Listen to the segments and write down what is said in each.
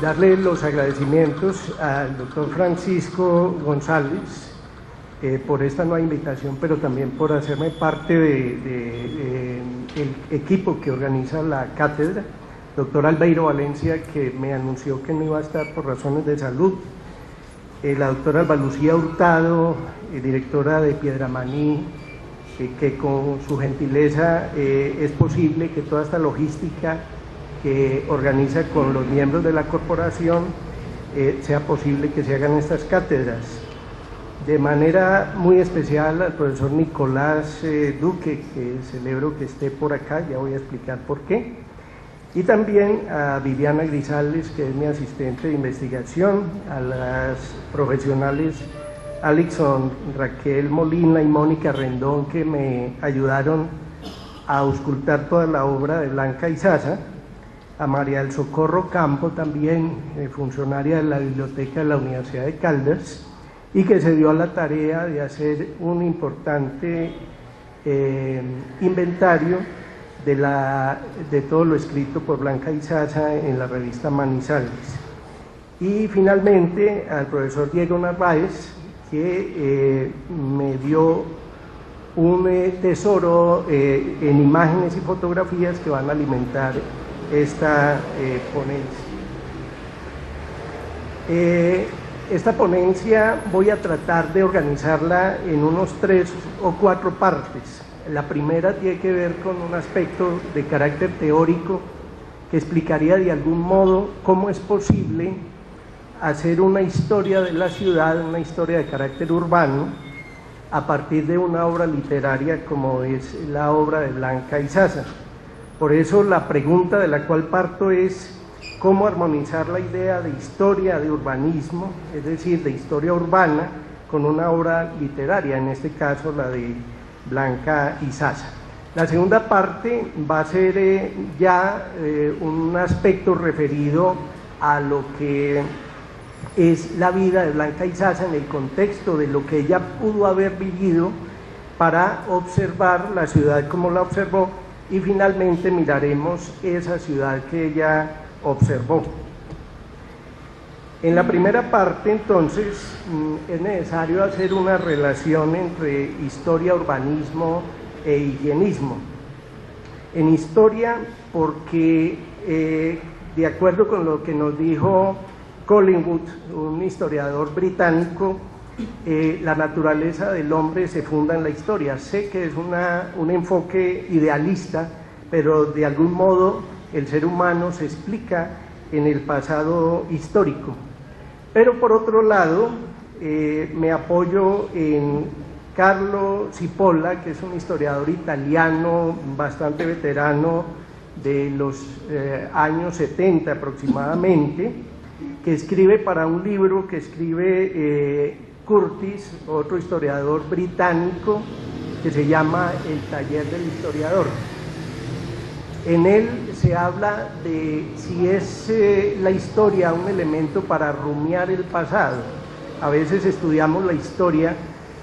Darle los agradecimientos al doctor Francisco González por esta nueva invitación, pero también por hacerme parte del equipo que organiza la cátedra. Doctor Albeiro Valencia, que me anunció que no iba a estar por razones de salud. La doctora Alba Lucía Hurtado, directora de Piedramaní, que con su gentileza es posible que toda esta logística que organiza con los miembros de la corporación sea posible que se hagan estas cátedras. De manera muy especial al profesor Nicolás Duque, que celebro que esté por acá, ya voy a explicar por qué. Y también a Viviana Grisales, que es mi asistente de investigación, a las profesionales Alixon, Raquel Molina y Mónica Rendón, que me ayudaron a auscultar toda la obra de Blanca Izaza, a María del Socorro Campo, también funcionaria de la Biblioteca de la Universidad de Caldas, y que se dio a la tarea de hacer un importante inventario de todo lo escrito por Blanca Izaza en la revista Manizales. Y finalmente al profesor Diego Narváez, que me dio un tesoro en imágenes y fotografías que van a alimentar esta ponencia. Esta ponencia voy a tratar de organizarla en unos 3 o 4 partes. La primera tiene que ver con un aspecto de carácter teórico que explicaría de algún modo cómo es posible hacer una historia de la ciudad, una historia de carácter urbano, a partir de una obra literaria como es la obra de Blanca Izaza. Por eso la pregunta de la cual parto es cómo armonizar la idea de historia de urbanismo, es decir, de historia urbana, con una obra literaria, en este caso la de Blanca Izaza. La segunda parte va a ser un aspecto referido a lo que es la vida de Blanca Izaza en el contexto de lo que ella pudo haber vivido para observar la ciudad como la observó, y finalmente miraremos esa ciudad que ella observó. En la primera parte, entonces, es necesario hacer una relación entre historia, urbanismo e higienismo. En historia, porque de acuerdo con lo que nos dijo Collingwood, un historiador británico, la naturaleza del hombre se funda en la historia. Sé que es un enfoque idealista, pero de algún modo el ser humano se explica en el pasado histórico. Pero por otro lado, me apoyo en Carlo Cipolla, que es un historiador italiano bastante veterano de los años 70 aproximadamente, que escribe para un libro que escribe Curtis, otro historiador británico, que se llama El taller del historiador. En él se habla de si es la historia un elemento para rumiar el pasado. A veces estudiamos la historia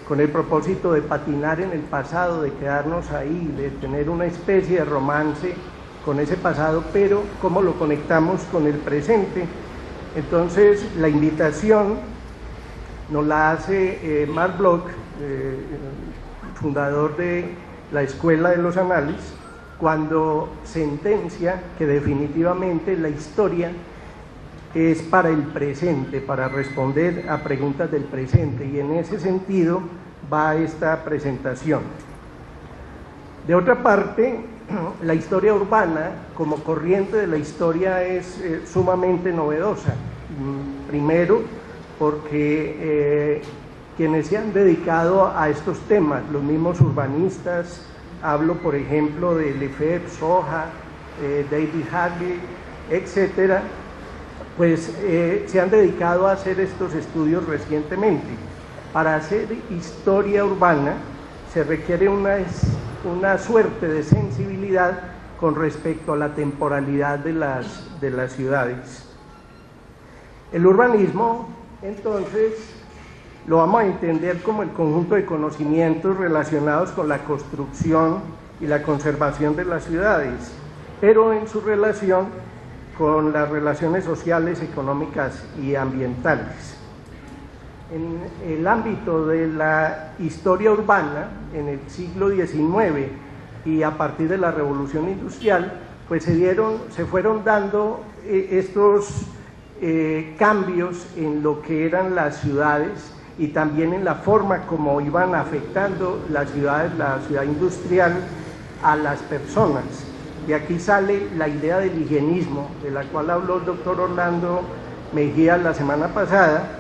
con el propósito de patinar en el pasado, de quedarnos ahí, de tener una especie de romance con ese pasado, pero ¿cómo lo conectamos con el presente? Entonces, la invitación nos la hace Marc Bloch, fundador de la Escuela de los Anales, cuando sentencia que definitivamente la historia es para el presente, para responder a preguntas del presente, y en ese sentido va esta presentación. De otra parte, la historia urbana como corriente de la historia es sumamente novedosa. Primero, porque quienes se han dedicado a estos temas, los mismos urbanistas, hablo por ejemplo de Lefebvre, Soja, David Hadley, etcétera, pues se han dedicado a hacer estos estudios recientemente. Para hacer historia urbana se requiere una suerte de sensibilidad con respecto a la temporalidad de las ciudades. El urbanismo, entonces, lo vamos a entender como el conjunto de conocimientos relacionados con la construcción y la conservación de las ciudades, pero en su relación con las relaciones sociales, económicas y ambientales. En el ámbito de la historia urbana, en el siglo XIX y a partir de la Revolución Industrial, pues se fueron dando estos cambios en lo que eran las ciudades y también en la forma como iban afectando las ciudades, la ciudad industrial, a las personas. Y aquí sale la idea del higienismo, de la cual habló el doctor Orlando Mejía la semana pasada,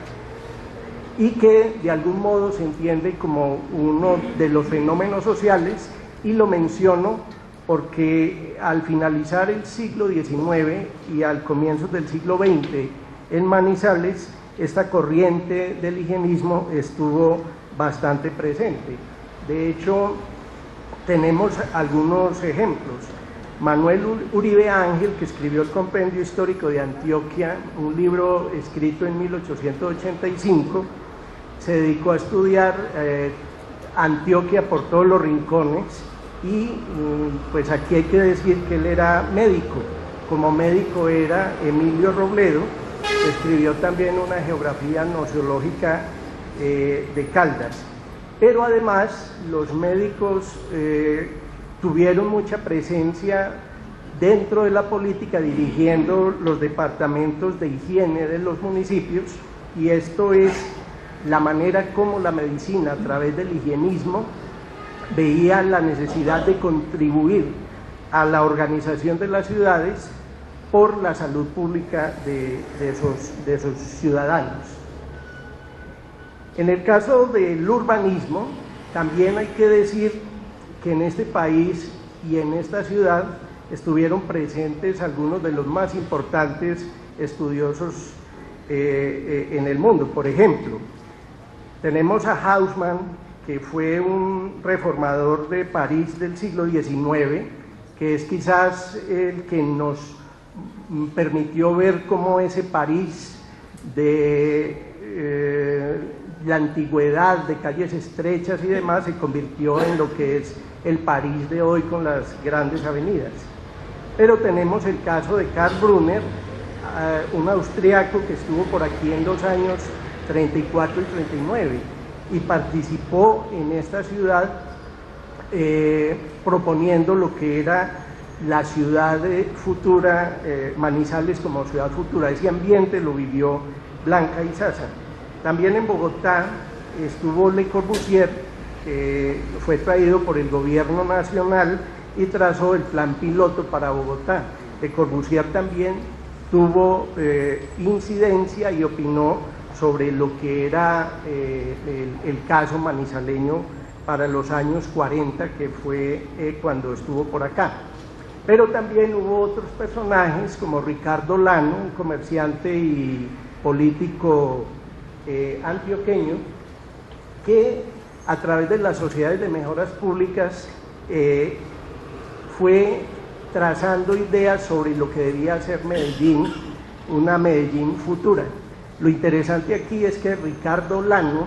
y que de algún modo se entiende como uno de los fenómenos sociales, y lo menciono porque al finalizar el siglo XIX y al comienzo del siglo XX en Manizales, esta corriente del higienismo estuvo bastante presente. De hecho, tenemos algunos ejemplos. Manuel Uribe Ángel, que escribió el Compendio Histórico de Antioquia, un libro escrito en 1885, se dedicó a estudiar Antioquia por todos los rincones y pues aquí hay que decir que él era médico. Como médico era Emilio Robledo, escribió también una geografía nociológica de Caldas. Pero además los médicos tuvieron mucha presencia dentro de la política, dirigiendo los departamentos de higiene de los municipios, y esto es la manera como la medicina, a través del higienismo, veía la necesidad de contribuir a la organización de las ciudades por la salud pública de esos ciudadanos. En el caso del urbanismo, también hay que decir que en este país y en esta ciudad estuvieron presentes algunos de los más importantes estudiosos en el mundo. Por ejemplo, tenemos a Haussmann, que fue un reformador de París del siglo XIX, que es quizás el que nos permitió ver cómo ese París de la antigüedad, de calles estrechas y demás, se convirtió en lo que es el París de hoy con las grandes avenidas. Pero tenemos el caso de Karl Brunner, un austriaco que estuvo por aquí en los años 34 y 39 y participó en esta ciudad proponiendo lo que era la ciudad futura, Manizales como ciudad futura. Ese ambiente lo vivió Blanca Izaza. También en Bogotá estuvo Le Corbusier, que fue traído por el gobierno nacional y trazó el plan piloto para Bogotá. Le Corbusier también tuvo incidencia y opinó sobre lo que era el caso manizaleño para los años 40, que fue cuando estuvo por acá. Pero también hubo otros personajes como Ricardo Lano, un comerciante y político antioqueño, que a través de las sociedades de mejoras públicas fue trazando ideas sobre lo que debía ser Medellín, una Medellín futura. Lo interesante aquí es que Ricardo Lano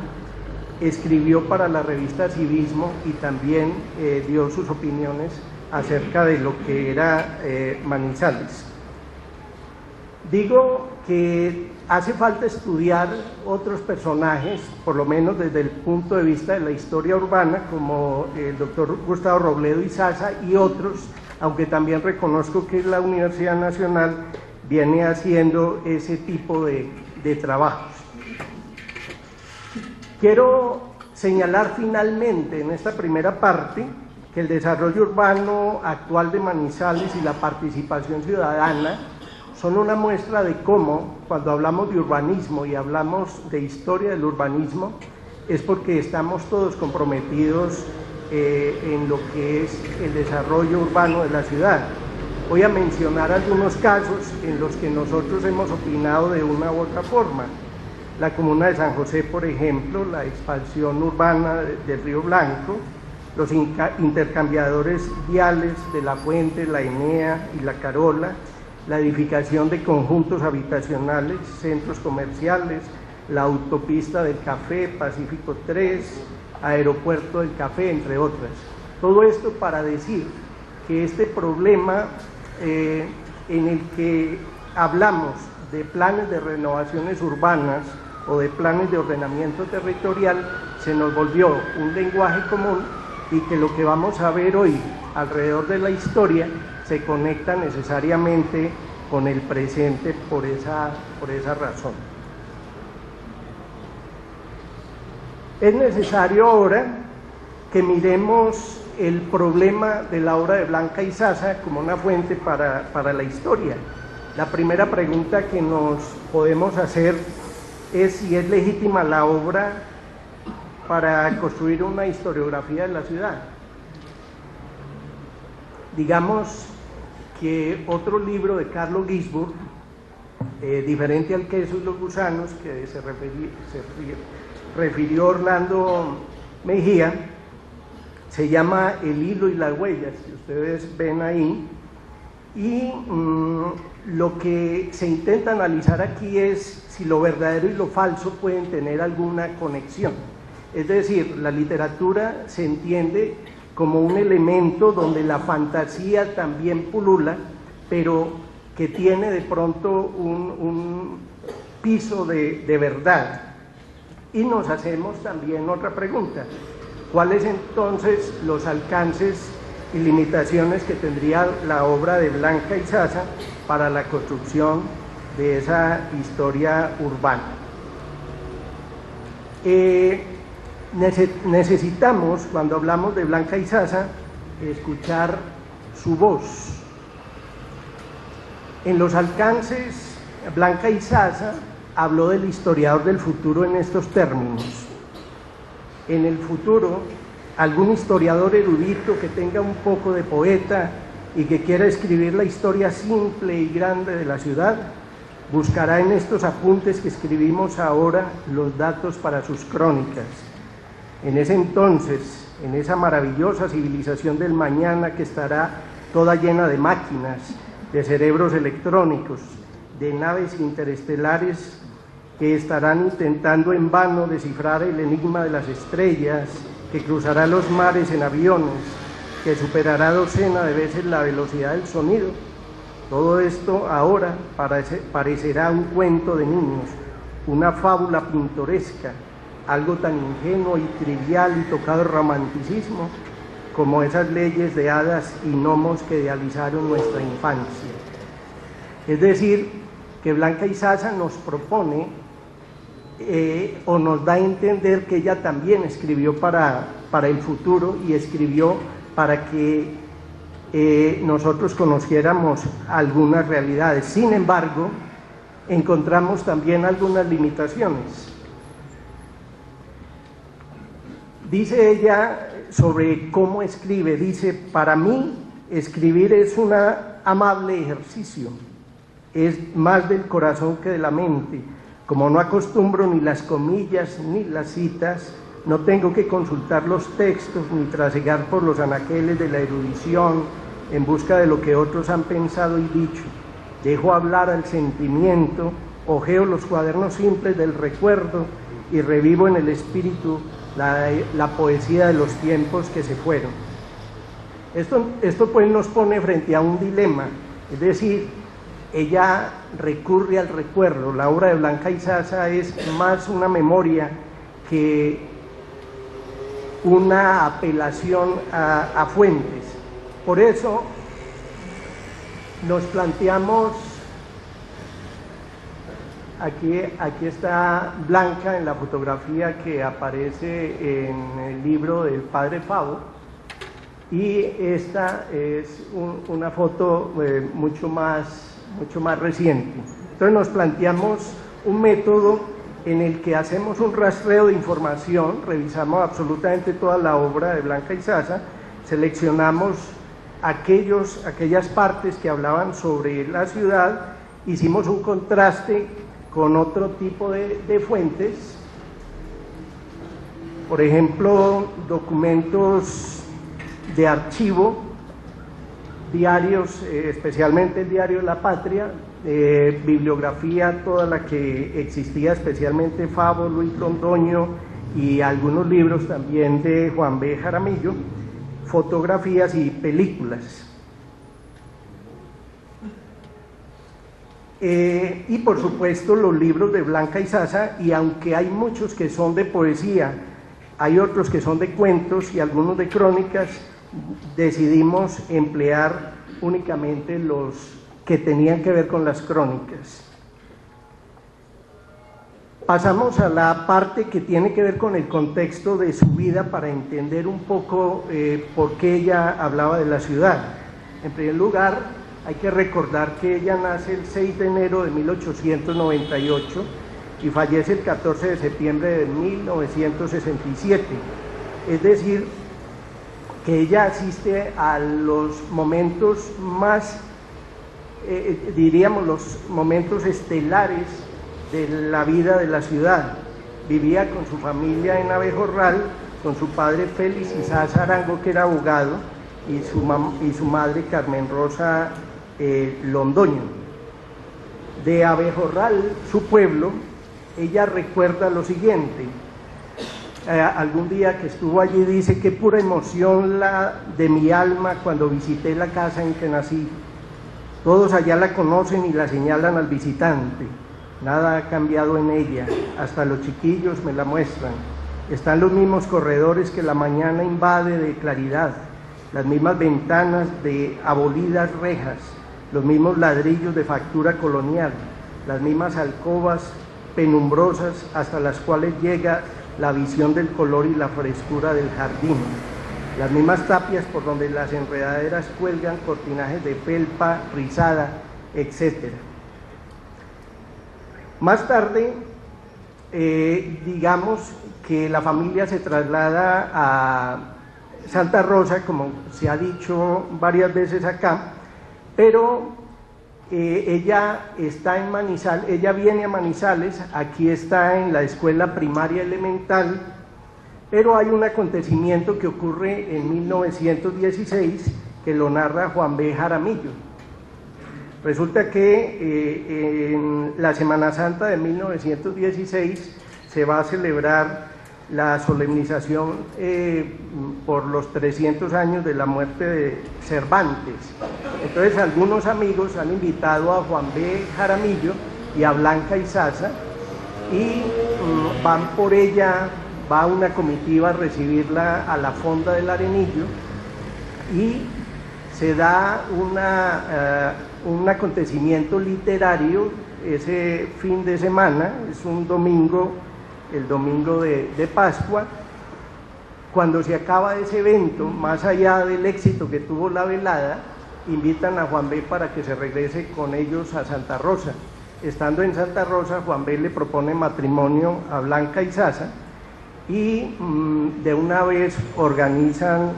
escribió para la revista Civismo y también dio sus opiniones acerca de lo que era Manizales. Digo que hace falta estudiar otros personajes, por lo menos desde el punto de vista de la historia urbana, como el doctor Gustavo Robledo Izaza y otros, aunque también reconozco que la Universidad Nacional viene haciendo ese tipo de trabajos. Quiero señalar finalmente en esta primera parte que el desarrollo urbano actual de Manizales y la participación ciudadana son una muestra de cómo, cuando hablamos de urbanismo y hablamos de historia del urbanismo, es porque estamos todos comprometidos en lo que es el desarrollo urbano de la ciudad. Voy a mencionar algunos casos en los que nosotros hemos opinado de una u otra forma. La comuna de San José, por ejemplo, la expansión urbana del Río Blanco, los intercambiadores viales de La Fuente, La Enea y La Carola, la edificación de conjuntos habitacionales, centros comerciales, la autopista del Café, Pacífico 3, Aeropuerto del Café, entre otras. Todo esto para decir que este problema en el que hablamos de planes de renovaciones urbanas o de planes de ordenamiento territorial, se nos volvió un lenguaje común y que lo que vamos a ver hoy alrededor de la historia se conecta necesariamente con el presente por esa razón. Es necesario ahora que miremos el problema de la obra de Blanca y Zaza como una fuente para la historia. La primera pregunta que nos podemos hacer es si es legítima la obra para construir una historiografía de la ciudad. Digamos que otro libro de Carlo Ginzburg, diferente al queso y los gusanos, que se refirió Orlando Mejía, se llama El hilo y las huellas, que ustedes ven ahí, y lo que se intenta analizar aquí es si lo verdadero y lo falso pueden tener alguna conexión. Es decir, la literatura se entiende como un elemento donde la fantasía también pulula, pero que tiene de pronto un piso de verdad. Y nos hacemos también otra pregunta: ¿cuáles entonces los alcances y limitaciones que tendría la obra de Blanca y Zaza para la construcción de esa historia urbana? Necesitamos, cuando hablamos de Blanca y Zaza, escuchar su voz. En los alcances, Blanca y Zaza habló del historiador del futuro en estos términos: en el futuro, algún historiador erudito que tenga un poco de poeta y que quiera escribir la historia simple y grande de la ciudad, buscará en estos apuntes que escribimos ahora los datos para sus crónicas. En ese entonces, en esa maravillosa civilización del mañana que estará toda llena de máquinas, de cerebros electrónicos, de naves interestelares que estarán intentando en vano descifrar el enigma de las estrellas, que cruzará los mares en aviones, que superará docena de veces la velocidad del sonido. Todo esto ahora parecerá un cuento de niños, una fábula pintoresca, algo tan ingenuo y trivial y tocado de romanticismo como esas leyes de hadas y gnomos que idealizaron nuestra infancia. Es decir, que Blanca y Zaza nos propone o nos da a entender que ella también escribió para el futuro y escribió para que nosotros conociéramos algunas realidades. Sin embargo, encontramos también algunas limitaciones. Dice ella sobre cómo escribe, dice: para mí escribir es un amable ejercicio, es más del corazón que de la mente. Como no acostumbro ni las comillas ni las citas, no tengo que consultar los textos ni trasegar por los anaqueles de la erudición en busca de lo que otros han pensado y dicho. Dejo hablar al sentimiento, hojeo los cuadernos simples del recuerdo y revivo en el espíritu la poesía de los tiempos que se fueron. Esto pues nos pone frente a un dilema, es decir, ella recurre al recuerdo. La obra de Blanca y Zaza es más una memoria que una apelación a fuentes. Por eso nos planteamos, aquí está Blanca en la fotografía que aparece en el libro del padre Favo, y esta es una foto mucho más reciente. Entonces nos planteamos un método en el que hacemos un rastreo de información, revisamos absolutamente toda la obra de Blanca y Zaza, seleccionamos aquellas partes que hablaban sobre la ciudad, hicimos un contraste con otro tipo de fuentes, por ejemplo, documentos de archivo, diarios, especialmente el diario La Patria, bibliografía toda la que existía, especialmente Favo, Luis Londoño y algunos libros también de Juan B. Jaramillo, fotografías y películas. Y por supuesto los libros de Blanca Izaza, y aunque hay muchos que son de poesía, hay otros que son de cuentos y algunos de crónicas, decidimos emplear únicamente los que tenían que ver con las crónicas. Pasamos a la parte que tiene que ver con el contexto de su vida para entender un poco por qué ella hablaba de la ciudad. En primer lugar, hay que recordar que ella nace el 6 de enero de 1898 y fallece el 14 de septiembre de 1967. Es decir, que ella asiste a los momentos más, diríamos, los momentos estelares de la vida de la ciudad. Vivía con su familia en Abejorral, con su padre Félix Izaza Arango, que era abogado, y su madre Carmen Rosa Londoño. De Abejorral, su pueblo, ella recuerda lo siguiente. Algún día que estuvo allí dice: qué pura emoción la de mi alma cuando visité la casa en que nací. Todos allá la conocen y la señalan al visitante. Nada ha cambiado en ella, hasta los chiquillos me la muestran. Están los mismos corredores que la mañana invade de claridad, las mismas ventanas de abolidas rejas, los mismos ladrillos de factura colonial, las mismas alcobas penumbrosas hasta las cuales llega la visión del color y la frescura del jardín, las mismas tapias por donde las enredaderas cuelgan cortinajes de felpa rizada, etc. Más tarde, digamos que la familia se traslada a Santa Rosa, como se ha dicho varias veces acá, pero ella está en Manizales, ella viene a Manizales, aquí está en la escuela primaria elemental, pero hay un acontecimiento que ocurre en 1916 que lo narra Juan B. Jaramillo. Resulta que en la Semana Santa de 1916 se va a celebrar la solemnización por los 300 años de la muerte de Cervantes. Entonces algunos amigos han invitado a Juan B. Jaramillo y a Blanca Izaza y van por ella, va una comitiva a recibirla a la Fonda del Arenillo y se da un acontecimiento literario ese fin de semana, es un domingo, el domingo de Pascua. Cuando se acaba ese evento, más allá del éxito que tuvo la velada, invitan a Juan B. para que se regrese con ellos a Santa Rosa. Estando en Santa Rosa, Juan B. le propone matrimonio a Blanca Izaza y de una vez organizan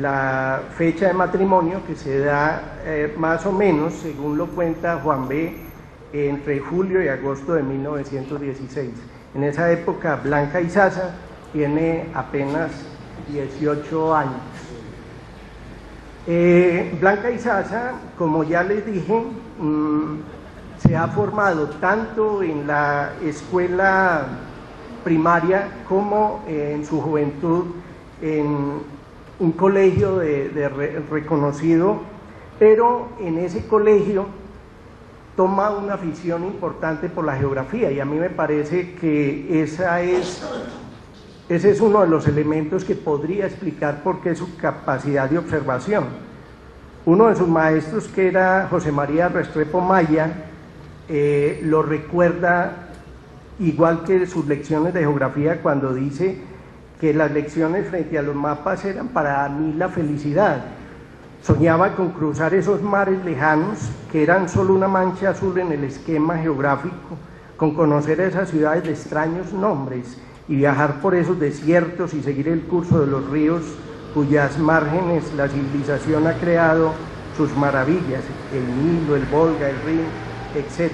la fecha de matrimonio, que se da más o menos, según lo cuenta Juan B., entre julio y agosto de 1916. En esa época Blanca Izaza tiene apenas 18 años. Blanca Izaza, como ya les dije, se ha formado tanto en la escuela primaria como en su juventud en un colegio reconocido, pero en ese colegio toma una afición importante por la geografía, y a mí me parece que ese es uno de los elementos que podría explicar por qué su capacidad de observación. Uno de sus maestros, que era José María Restrepo Maya, lo recuerda igual que sus lecciones de geografía, cuando dice que las lecciones frente a los mapas eran para mí la felicidad. Soñaba con cruzar esos mares lejanos que eran solo una mancha azul en el esquema geográfico, con conocer a esas ciudades de extraños nombres y viajar por esos desiertos y seguir el curso de los ríos cuyas márgenes la civilización ha creado sus maravillas, el Nilo, el Volga, el Rin, etc.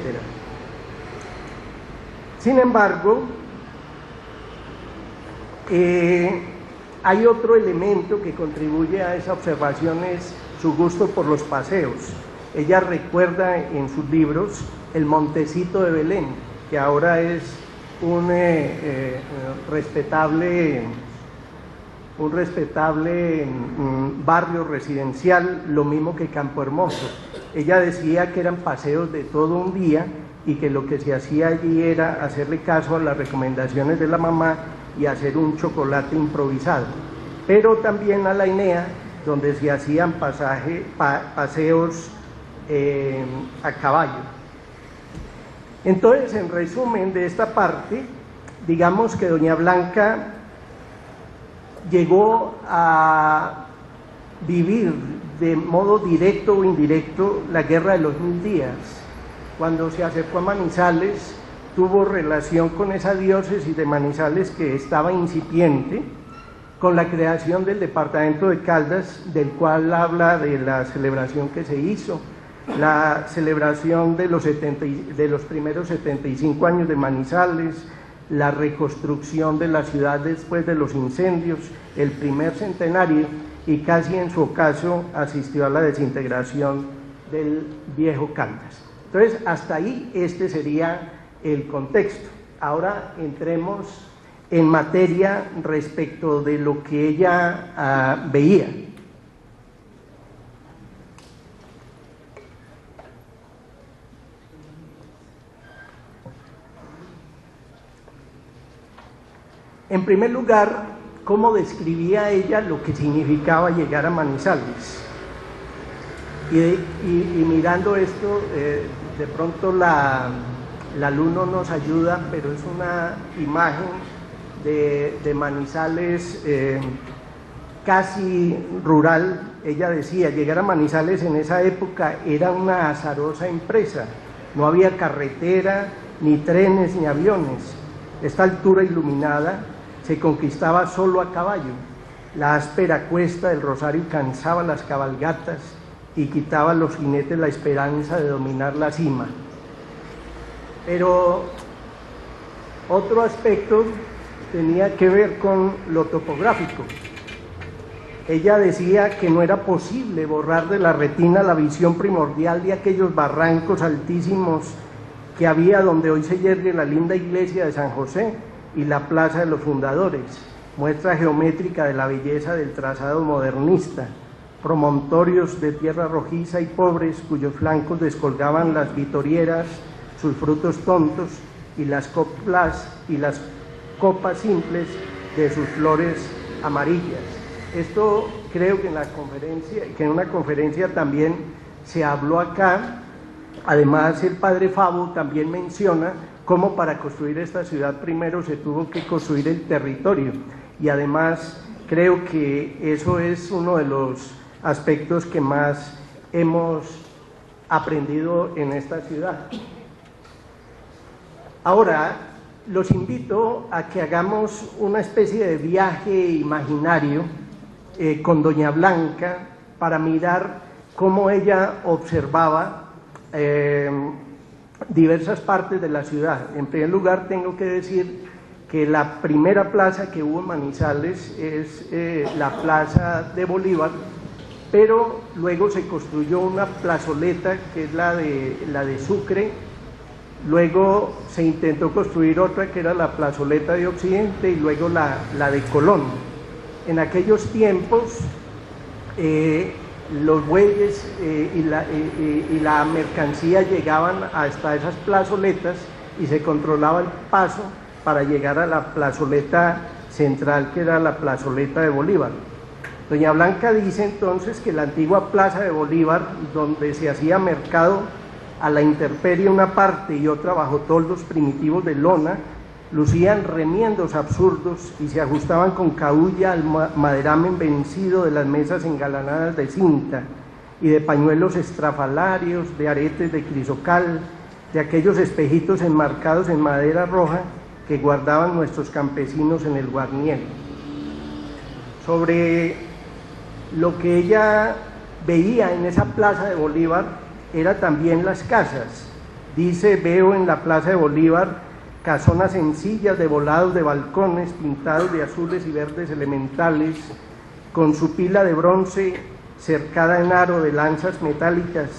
Sin embargo, hay otro elemento que contribuye a esa observación, es su gusto por los paseos. Ella recuerda en sus libros el Montecito de Belén, que ahora es un respetable un respetable barrio residencial, lo mismo que Campo Hermoso. Ella decía que eran paseos de todo un día y que lo que se hacía allí era hacerle caso a las recomendaciones de la mamá y hacer un chocolate improvisado, pero también a la Enea, donde se hacían paseos a caballo. Entonces, en resumen de esta parte, digamos que doña Blanca llegó a vivir de modo directo o indirecto la Guerra de los 1000 días. Cuando se acercó a Manizales, tuvo relación con esa diócesis de Manizales que estaba incipiente, con la creación del departamento de Caldas, del cual habla de la celebración que se hizo, la celebración de los primeros 75 años de Manizales, la reconstrucción de la ciudad después de los incendios, el primer centenario, y casi en su ocaso asistió a la desintegración del viejo Caldas. Entonces, hasta ahí este sería el contexto. Ahora entremos en materia respecto de lo que ella veía. En primer lugar, ¿cómo describía ella lo que significaba llegar a Manizales? Y mirando esto, de pronto la luz no nos ayuda, pero es una imagen de Manizales casi rural. Ella decía, llegar a Manizales en esa época era una azarosa empresa, no había carretera, ni trenes, ni aviones. Esta altura iluminada se conquistaba solo a caballo. La áspera cuesta del Rosario cansaba las cabalgatas y quitaba a los jinetes la esperanza de dominar la cima. Pero otro aspecto tenía que ver con lo topográfico. Ella decía que no era posible borrar de la retina la visión primordial de aquellos barrancos altísimos que había donde hoy se yergue la linda iglesia de San José y la Plaza de los Fundadores, muestra geométrica de la belleza del trazado modernista, promontorios de tierra rojiza y pobres cuyos flancos descolgaban las vitorieras, sus frutos tontos y las copas simples de sus flores amarillas. Esto creo que en una conferencia también se habló acá. Además, el padre Fabo también menciona cómo para construir esta ciudad primero se tuvo que construir el territorio, y además creo que eso es uno de los aspectos que más hemos aprendido en esta ciudad. Ahora, los invito a que hagamos una especie de viaje imaginario con doña Blanca para mirar cómo ella observaba diversas partes de la ciudad. En primer lugar, tengo que decir que la primera plaza que hubo en Manizales es la Plaza de Bolívar, pero luego se construyó una plazoleta que es la de Sucre. Luego se intentó construir otra que era la plazoleta de Occidente y luego la de Colón. En aquellos tiempos los bueyes y la mercancía llegaban hasta esas plazoletas y se controlaba el paso para llegar a la plazoleta central, que era la plazoleta de Bolívar. Doña Blanca dice entonces que la antigua plaza de Bolívar, donde se hacía mercado a la intemperie una parte y otra bajo toldos primitivos de lona, lucían remiendos absurdos y se ajustaban con cabulla al maderamen vencido de las mesas engalanadas de cinta y de pañuelos estrafalarios, de aretes de crisocal, de aquellos espejitos enmarcados en madera roja que guardaban nuestros campesinos en el guarniel. Sobre lo que ella veía en esa plaza de Bolívar era también las casas. Dice, veo en la plaza de Bolívar casonas sencillas de volados de balcones pintados de azules y verdes elementales, con su pila de bronce cercada en aro de lanzas metálicas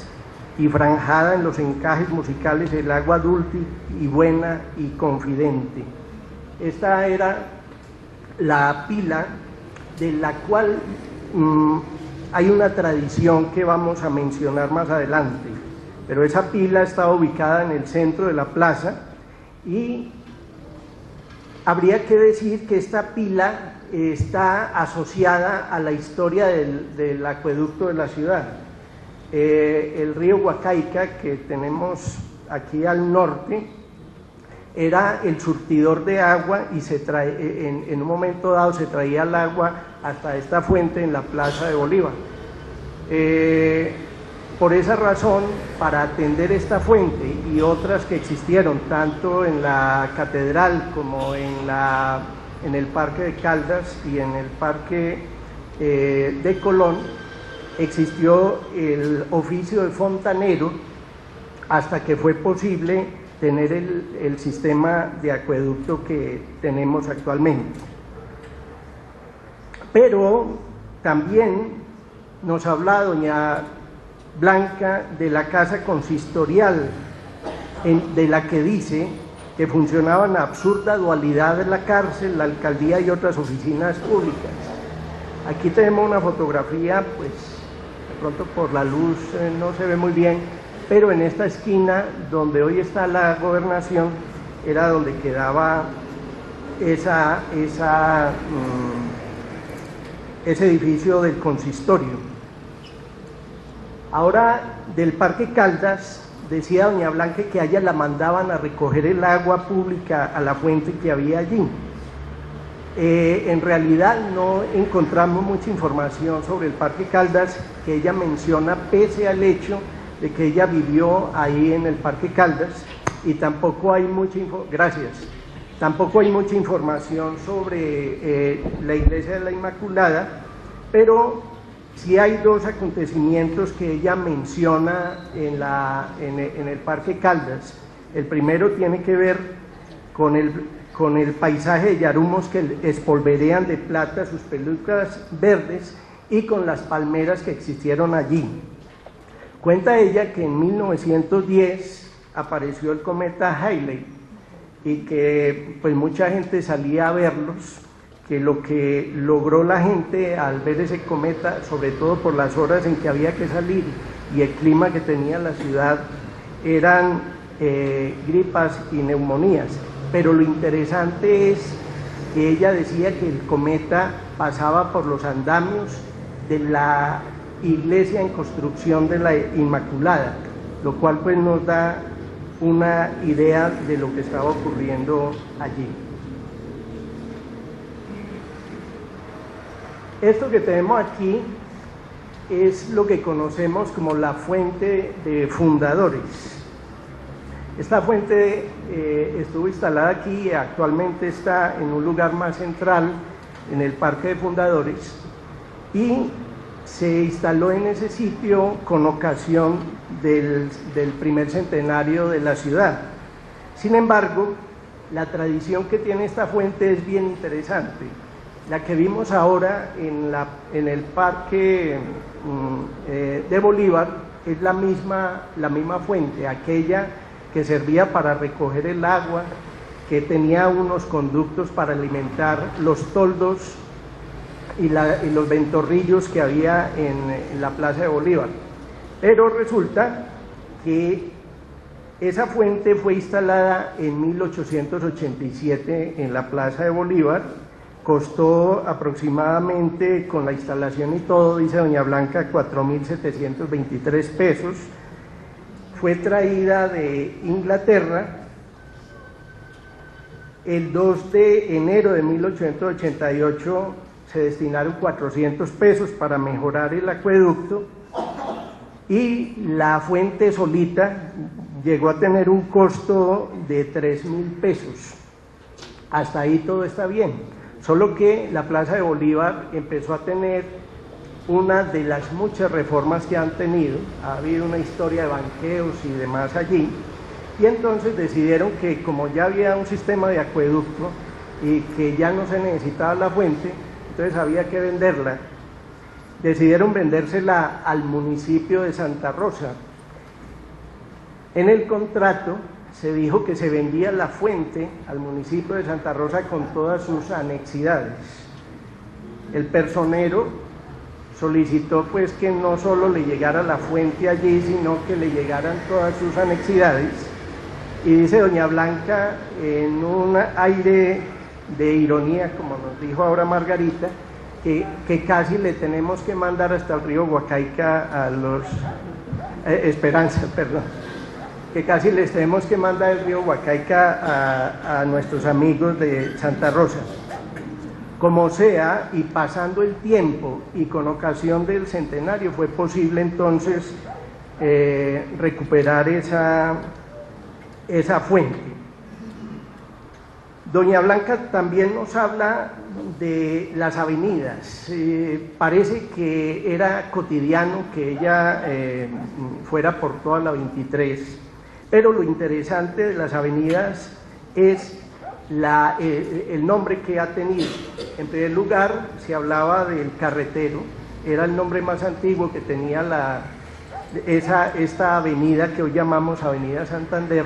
y franjada en los encajes musicales el agua dulce y buena y confidente. Esta era la pila de la cual hay una tradición que vamos a mencionar más adelante, pero esa pila estaba ubicada en el centro de la plaza y habría que decir que esta pila está asociada a la historia del acueducto de la ciudad. El río Huacaica, que tenemos aquí al norte, era el surtidor de agua y en un momento dado se traía el agua hasta esta fuente en la Plaza de Bolívar. Por esa razón, para atender esta fuente y otras que existieron tanto en la catedral como en el Parque de Caldas y en el Parque de Colón, existió el oficio de fontanero hasta que fue posible tener el sistema de acueducto que tenemos actualmente. Pero también nos habla doña Blanca de la casa consistorial, de la que dice que funcionaba en absurda dualidad de la cárcel, la alcaldía y otras oficinas públicas. Aquí tenemos una fotografía, pues de pronto por la luz no se ve muy bien, pero en esta esquina donde hoy está la gobernación era donde quedaba ese edificio del consistorio. Ahora, del Parque Caldas, decía doña Blanca que a ella la mandaban a recoger el agua pública a la fuente que había allí. En realidad no encontramos mucha información sobre el Parque Caldas que ella menciona, pese al hecho de que ella vivió ahí en el Parque Caldas, y tampoco hay mucha información sobre la Iglesia de la Inmaculada, pero sí hay dos acontecimientos que ella menciona en el Parque Caldas. El primero tiene que ver con el paisaje de yarumos que espolvorean de plata sus pelucas verdes y con las palmeras que existieron allí. Cuenta ella que en 1910 apareció el cometa Halley y que pues mucha gente salía a verlos, que lo que logró la gente al ver ese cometa, sobre todo por las horas en que había que salir y el clima que tenía la ciudad, eran gripas y neumonías. Pero lo interesante es que ella decía que el cometa pasaba por los andamios de la iglesia en construcción de la Inmaculada, lo cual pues nos da una idea de lo que estaba ocurriendo allí. Esto que tenemos aquí es lo que conocemos como la fuente de fundadores. Esta fuente estuvo instalada aquí y actualmente está en un lugar más central, en el Parque de Fundadores, y se instaló en ese sitio con ocasión del primer centenario de la ciudad. Sin embargo, la tradición que tiene esta fuente es bien interesante. La que vimos ahora en el Parque de Bolívar es la misma fuente, aquella que servía para recoger el agua, que tenía unos conductos para alimentar los toldos y los ventorrillos que había en la Plaza de Bolívar. Pero resulta que esa fuente fue instalada en 1887 en la Plaza de Bolívar, costó aproximadamente, con la instalación y todo, dice doña Blanca, 4.723 pesos, fue traída de Inglaterra. El 2 de enero de 1888 se destinaron 400 pesos para mejorar el acueducto y la fuente solita llegó a tener un costo de 3.000 pesos. Hasta ahí todo está bien, solo que la Plaza de Bolívar empezó a tener una de las muchas reformas que han tenido. Ha habido una historia de banqueos y demás allí, y entonces decidieron que como ya había un sistema de acueducto y que ya no se necesitaba la fuente, entonces había que venderla. Decidieron vendérsela al municipio de Santa Rosa. En el contrato se dijo que se vendía la fuente al municipio de Santa Rosa con todas sus anexidades. El personero solicitó pues que no solo le llegara la fuente allí, sino que le llegaran todas sus anexidades, y dice doña Blanca en un aire de ironía, como nos dijo ahora Margarita, que casi le tenemos que mandar hasta el río Huacaica a los Esperanza, perdón, que casi les tenemos que mandar el río Huacaica a nuestros amigos de Santa Rosa. Como sea, y pasando el tiempo y con ocasión del centenario, fue posible entonces recuperar esa fuente. Doña Blanca también nos habla de las avenidas. Parece que era cotidiano que ella fuera por toda la 23, pero lo interesante de las avenidas es el nombre que ha tenido. En primer lugar, se hablaba del carretero, era el nombre más antiguo que tenía esta avenida que hoy llamamos Avenida Santander,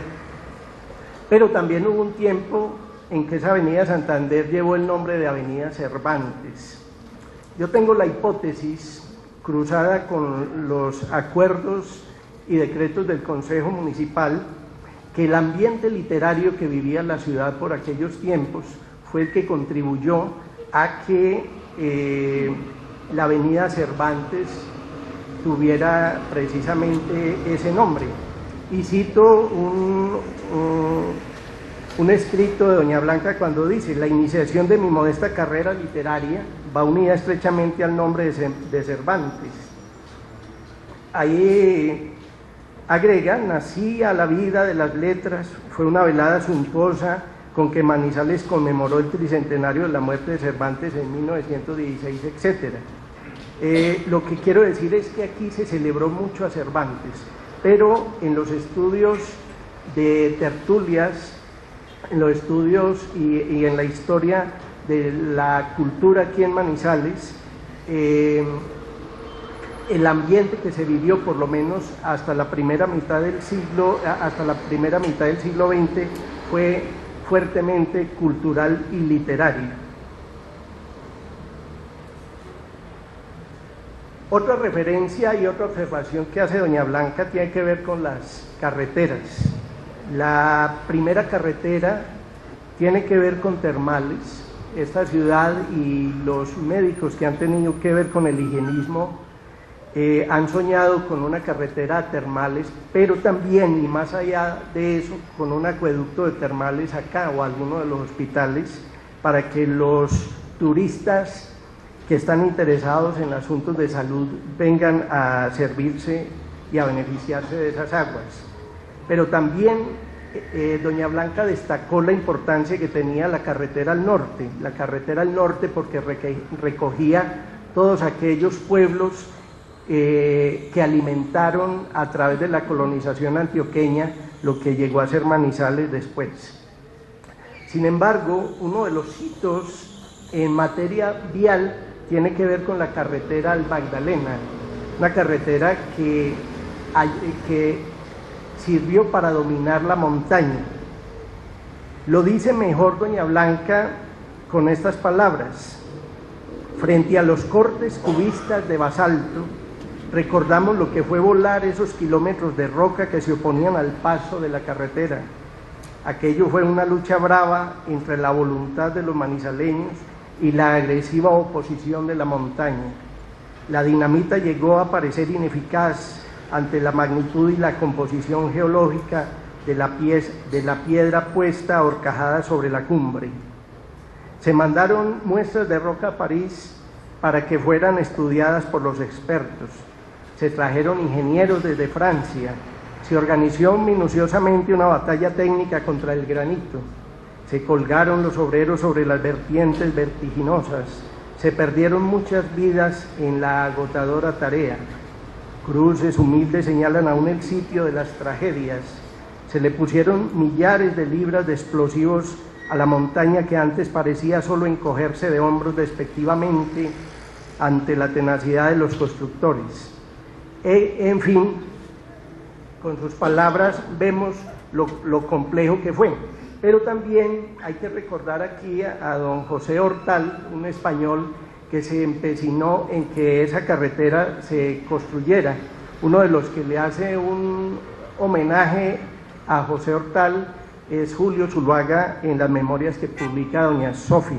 pero también hubo un tiempo en que esa Avenida Santander llevó el nombre de Avenida Cervantes. Yo tengo la hipótesis, cruzada con los acuerdos y decretos del Consejo Municipal, que el ambiente literario que vivía la ciudad por aquellos tiempos fue el que contribuyó a que la Avenida Cervantes tuviera precisamente ese nombre. Y cito un escrito de doña Blanca cuando dice: la iniciación de mi modesta carrera literaria va unida estrechamente al nombre de Cervantes. Ahí agrega: nací a la vida de las letras, fue una velada suntuosa con que Manizales conmemoró el tricentenario de la muerte de Cervantes en 1916, etc. Lo que quiero decir es que aquí se celebró mucho a Cervantes, pero en los estudios de tertulias, en los estudios y en la historia de la cultura aquí en Manizales, el ambiente que se vivió por lo menos hasta la primera mitad del siglo XX fue fuertemente cultural y literario. Otra referencia y otra observación que hace doña Blanca tiene que ver con las carreteras. La primera carretera tiene que ver con Termales. Esta ciudad y los médicos que han tenido que ver con el higienismo han soñado con una carretera a Termales, pero también, y más allá de eso, con un acueducto de Termales acá o alguno de los hospitales, para que los turistas que están interesados en asuntos de salud vengan a servirse y a beneficiarse de esas aguas. Pero también doña Blanca destacó la importancia que tenía la carretera al norte porque recogía todos aquellos pueblos que alimentaron a través de la colonización antioqueña lo que llegó a ser Manizales después. Sin embargo, uno de los hitos en materia vial tiene que ver con la carretera al Magdalena, una carretera que sirvió para dominar la montaña. Lo dice mejor doña Blanca con estas palabras: frente a los cortes cubistas de basalto, recordamos lo que fue volar esos kilómetros de roca que se oponían al paso de la carretera. Aquello fue una lucha brava entre la voluntad de los manizaleños y la agresiva oposición de la montaña. La dinamita llegó a parecer ineficaz ante la magnitud y la composición geológica de la piedra puesta ahorcajada sobre la cumbre. Se mandaron muestras de roca a París para que fueran estudiadas por los expertos. Se trajeron ingenieros desde Francia. Se organizó minuciosamente una batalla técnica contra el granito. Se colgaron los obreros sobre las vertientes vertiginosas. Se perdieron muchas vidas en la agotadora tarea. Cruces humildes señalan aún el sitio de las tragedias. Se le pusieron millares de libras de explosivos a la montaña que antes parecía solo encogerse de hombros despectivamente ante la tenacidad de los constructores. En fin, con sus palabras vemos lo complejo que fue. Pero también hay que recordar aquí a don José Hortal, un español que se empecinó en que esa carretera se construyera. Uno de los que le hace un homenaje a José Hortal es Julio Zuluaga en las memorias que publica doña Sofi.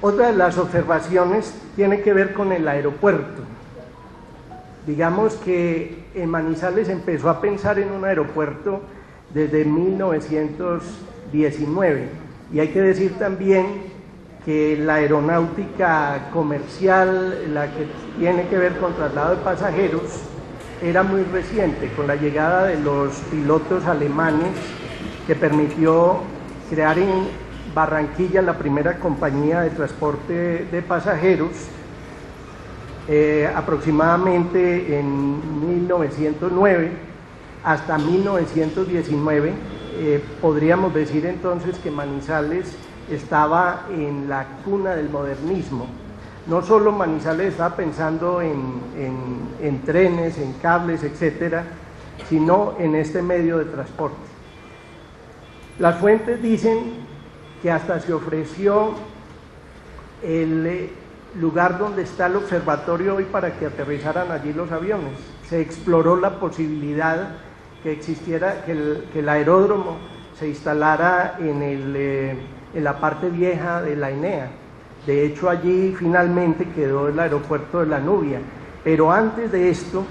Otra de las observaciones tiene que ver con el aeropuerto. Digamos que en Manizales empezó a pensar en un aeropuerto desde 1919, y hay que decir también que la aeronáutica comercial, la que tiene que ver con traslado de pasajeros, era muy reciente, con la llegada de los pilotos alemanes, que permitió crear en Barranquilla la primera compañía de transporte de pasajeros. Aproximadamente en 1909 hasta 1919, podríamos decir entonces que Manizales estaba en la cuna del modernismo. No solo Manizales estaba pensando en trenes, en cables, etcétera, sino en este medio de transporte. Las fuentes dicen que hasta se ofreció el lugar donde está el observatorio hoy para que aterrizaran allí los aviones. Se exploró la posibilidad que existiera, que el aeródromo se instalara en la parte vieja de la Enea. De hecho, allí finalmente quedó el aeropuerto de La Nubia, pero antes de esto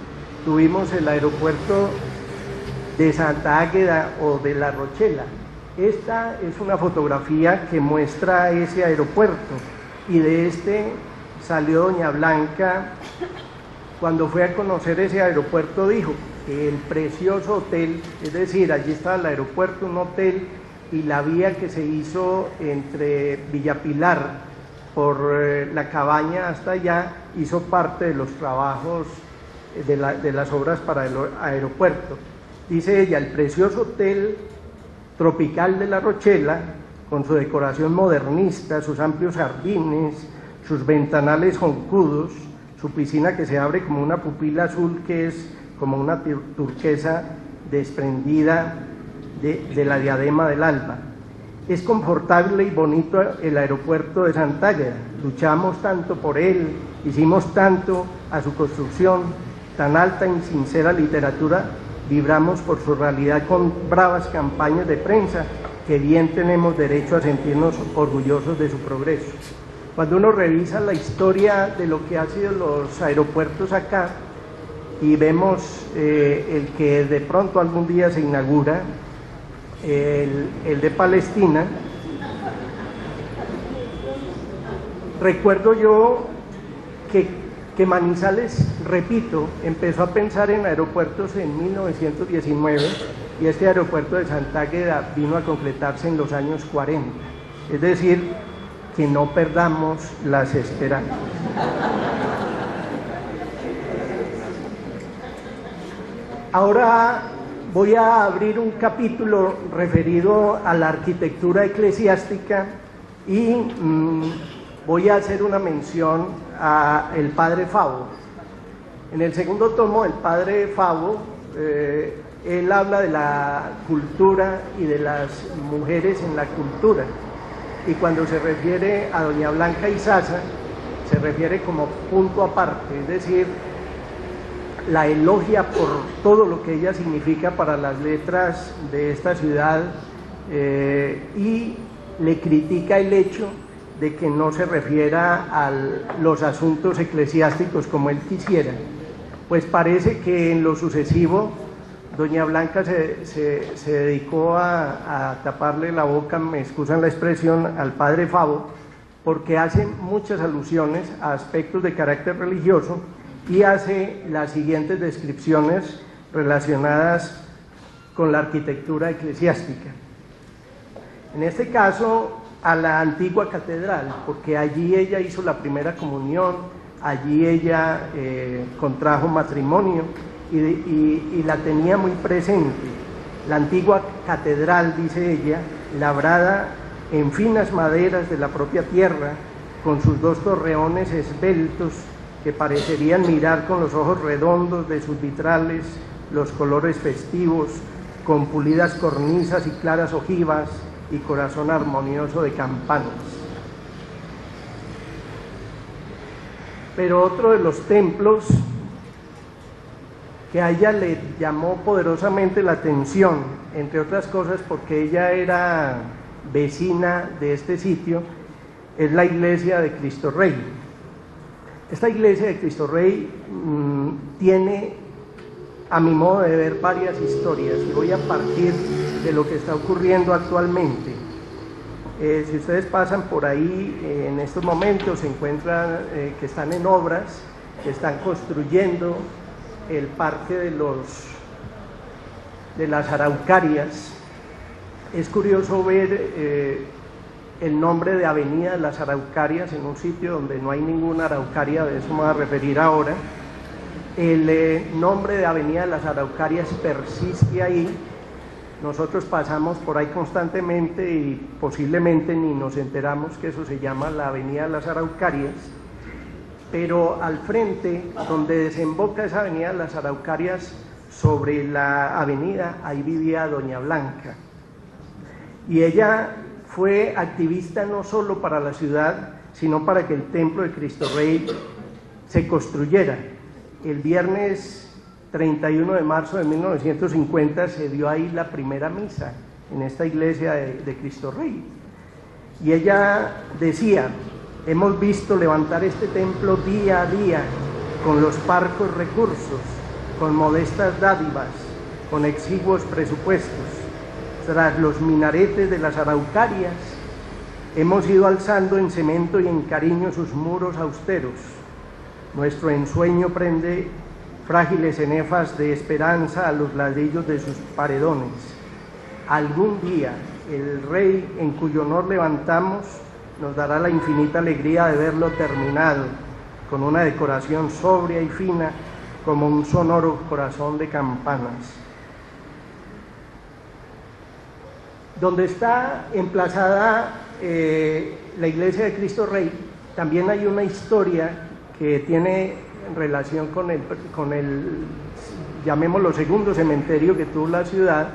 tuvimos el aeropuerto de Santa Águeda o de La Rochela. Esta es una fotografía que muestra ese aeropuerto, y de este salió doña Blanca. Cuando fue a conocer ese aeropuerto dijo que el precioso hotel, es decir, allí estaba el aeropuerto, un hotel, y la vía que se hizo entre Villapilar por la Cabaña hasta allá hizo parte de los trabajos de las obras para el aeropuerto. Dice ella, el precioso hotel tropical de La Rochela, con su decoración modernista, sus amplios jardines, sus ventanales joncudos, su piscina que se abre como una pupila azul que es como una turquesa desprendida de la diadema del alba. Es confortable y bonito el aeropuerto de Santa Águeda. Luchamos tanto por él, hicimos tanto a su construcción, tan alta y sincera literatura libramos por su realidad con bravas campañas de prensa, que bien tenemos derecho a sentirnos orgullosos de su progreso. Cuando uno revisa la historia de lo que han sido los aeropuertos acá, y vemos el que de pronto algún día se inaugura, el de Palestina, recuerdo yo que Manizales, repito, empezó a pensar en aeropuertos en 1919, y este aeropuerto de Santa Águeda vino a concretarse en los años 40, es decir, que no perdamos las esperanzas. Ahora voy a abrir un capítulo referido a la arquitectura eclesiástica y voy a hacer una mención a el padre Favo. En el segundo tomo, el padre Favo, él habla de la cultura y de las mujeres en la cultura, y cuando se refiere a doña Blanca Izaza, se refiere como punto aparte, es decir, la elogia por todo lo que ella significa para las letras de esta ciudad, y le critica el hecho de que no se refiera a los asuntos eclesiásticos como él quisiera. Pues parece que en lo sucesivo doña Blanca se dedicó a taparle la boca, me excusan la expresión, al padre Favo, porque hace muchas alusiones a aspectos de carácter religioso y hace las siguientes descripciones relacionadas con la arquitectura eclesiástica. En este caso, a la antigua catedral, porque allí ella hizo la primera comunión, allí ella contrajo matrimonio y la tenía muy presente. La antigua catedral, dice ella, labrada en finas maderas de la propia tierra, con sus dos torreones esbeltos que parecerían mirar con los ojos redondos de sus vitrales los colores festivos, con pulidas cornisas y claras ojivas y corazón armonioso de campanas. Pero otro de los templos que a ella le llamó poderosamente la atención, entre otras cosas porque ella era vecina de este sitio, es la iglesia de Cristo Rey. Esta iglesia de Cristo Rey tiene, a mi modo de ver, varias historias, y voy a partir de lo que está ocurriendo actualmente. Si ustedes pasan por ahí en estos momentos, se encuentran que están en obras, que están construyendo el parque de las Araucarias. Es curioso ver el nombre de Avenida de las Araucarias en un sitio donde no hay ninguna araucaria, de eso me voy a referir ahora. El nombre de Avenida de las Araucarias persiste ahí. Nosotros pasamos por ahí constantemente y posiblemente ni nos enteramos que eso se llama la Avenida de las Araucarias, pero al frente, donde desemboca esa Avenida de las Araucarias, sobre la avenida, ahí vivía Doña Blanca. Y ella fue activista no solo para la ciudad, sino para que el templo de Cristo Rey se construyera. El viernes 31 de marzo de 1950 se dio ahí la primera misa en esta iglesia de Cristo Rey. Y ella decía: hemos visto levantar este templo día a día, con los parcos recursos, con modestas dádivas, con exiguos presupuestos. Tras los minaretes de las Araucarias, hemos ido alzando en cemento y en cariño sus muros austeros. Nuestro ensueño prende frágiles cenefas de esperanza a los ladrillos de sus paredones. Algún día el Rey en cuyo honor levantamos nos dará la infinita alegría de verlo terminado, con una decoración sobria y fina como un sonoro corazón de campanas. Donde está emplazada la iglesia de Cristo Rey, también hay una historia que tiene relación con el llamémoslo segundo cementerio que tuvo la ciudad.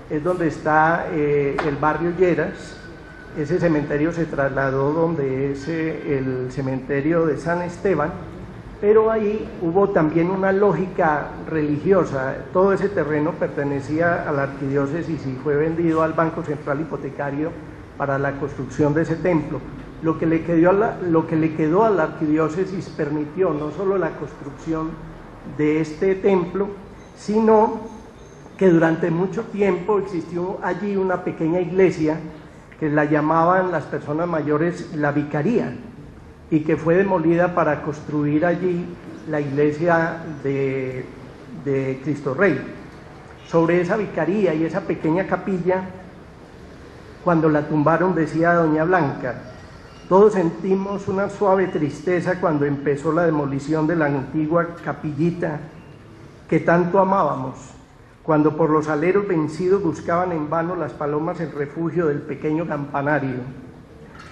Es donde está el barrio Lleras. Ese cementerio se trasladó donde es el cementerio de San Esteban, pero ahí hubo también una lógica religiosa. Todo ese terreno pertenecía a la arquidiócesis y fue vendido al Banco Central Hipotecario para la construcción de ese templo. Lo que le quedó a la arquidiócesis permitió no solo la construcción de este templo, sino que durante mucho tiempo existió allí una pequeña iglesia que la llamaban las personas mayores la vicaría, y que fue demolida para construir allí la iglesia de Cristo Rey. Sobre esa vicaría y esa pequeña capilla, cuando la tumbaron, decía Doña Blanca: todos sentimos una suave tristeza cuando empezó la demolición de la antigua capillita que tanto amábamos, cuando por los aleros vencidos buscaban en vano las palomas el refugio del pequeño campanario,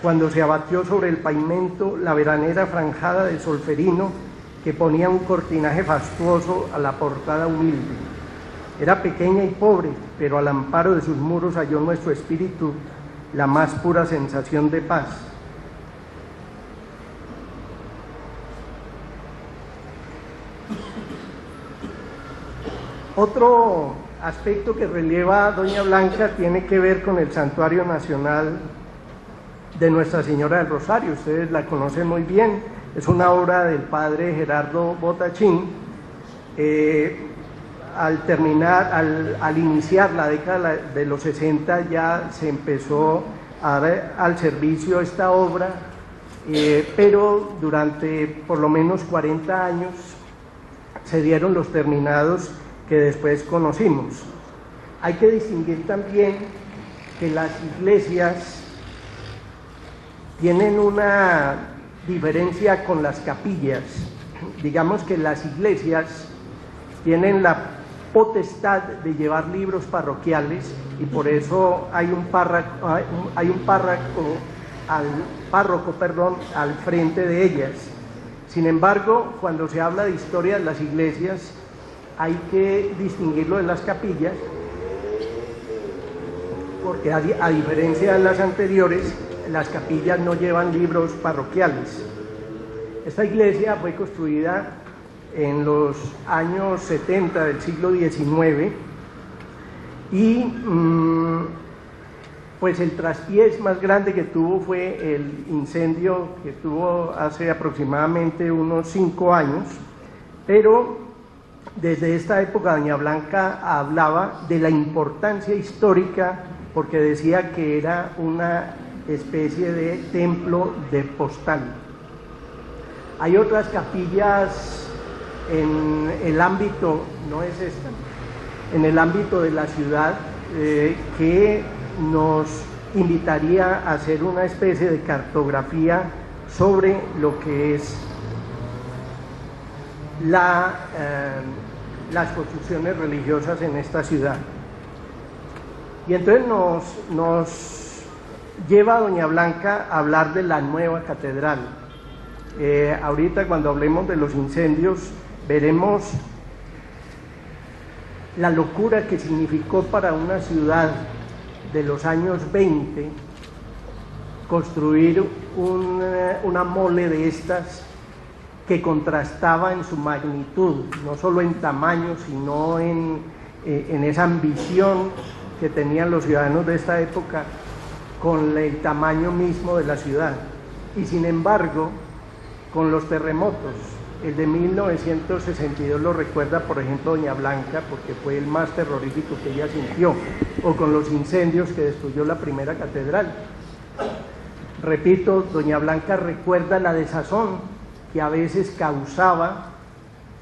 cuando se abatió sobre el pavimento la veranera franjada de solferino que ponía un cortinaje fastuoso a la portada humilde. Era pequeña y pobre, pero al amparo de sus muros halló nuestro espíritu la más pura sensación de paz. Otro aspecto que releva Doña Blanca tiene que ver con el Santuario Nacional de Nuestra Señora del Rosario. Ustedes la conocen muy bien, es una obra del padre Gerardo Botachín. Al iniciar la década de los 60 ya se empezó a dar al servicio esta obra, pero durante por lo menos 40 años se dieron los terminados que después conocimos. Hay que distinguir también que las iglesias tienen una diferencia con las capillas. Digamos que las iglesias tienen la potestad de llevar libros parroquiales y por eso hay un párroco al frente de ellas. Sin embargo, cuando se habla de historia de las iglesias, hay que distinguirlo de las capillas, porque a diferencia de las anteriores, las capillas no llevan libros parroquiales. Esta iglesia fue construida en los años 70 del siglo XIX y pues el traspiés más grande que tuvo fue el incendio que tuvo hace aproximadamente unos 5 años, pero desde esta época doña Blanca hablaba de la importancia histórica porque decía que era una especie de templo de postal. Hay otras capillas en el ámbito, no es esta, en el ámbito de la ciudad que nos invitaría a hacer una especie de cartografía sobre lo que es las construcciones religiosas en esta ciudad. Y entonces nos lleva doña Blanca a hablar de la nueva catedral. Ahorita cuando hablemos de los incendios veremos la locura que significó para una ciudad de los años 20 construir una mole de estas que contrastaba en su magnitud, no solo en tamaño, sino en esa ambición que tenían los ciudadanos de esta época con el tamaño mismo de la ciudad. Y sin embargo, con los terremotos, el de 1962 lo recuerda, por ejemplo, doña Blanca, porque fue el más terrorífico que ella sintió, o con los incendios que destruyó la primera catedral. Repito, doña Blanca recuerda la desazón que a veces causaba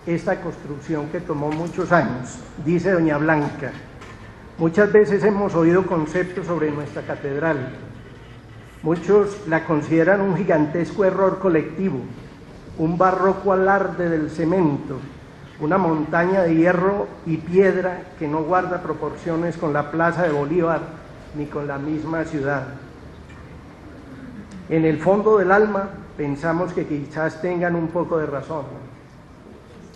esta construcción que tomó muchos años. Dice doña Blanca: muchas veces hemos oído conceptos sobre nuestra catedral. Muchos la consideran un gigantesco error colectivo, un barroco alarde del cemento, una montaña de hierro y piedra que no guarda proporciones con la Plaza de Bolívar ni con la misma ciudad. En el fondo del alma pensamos que quizás tengan un poco de razón.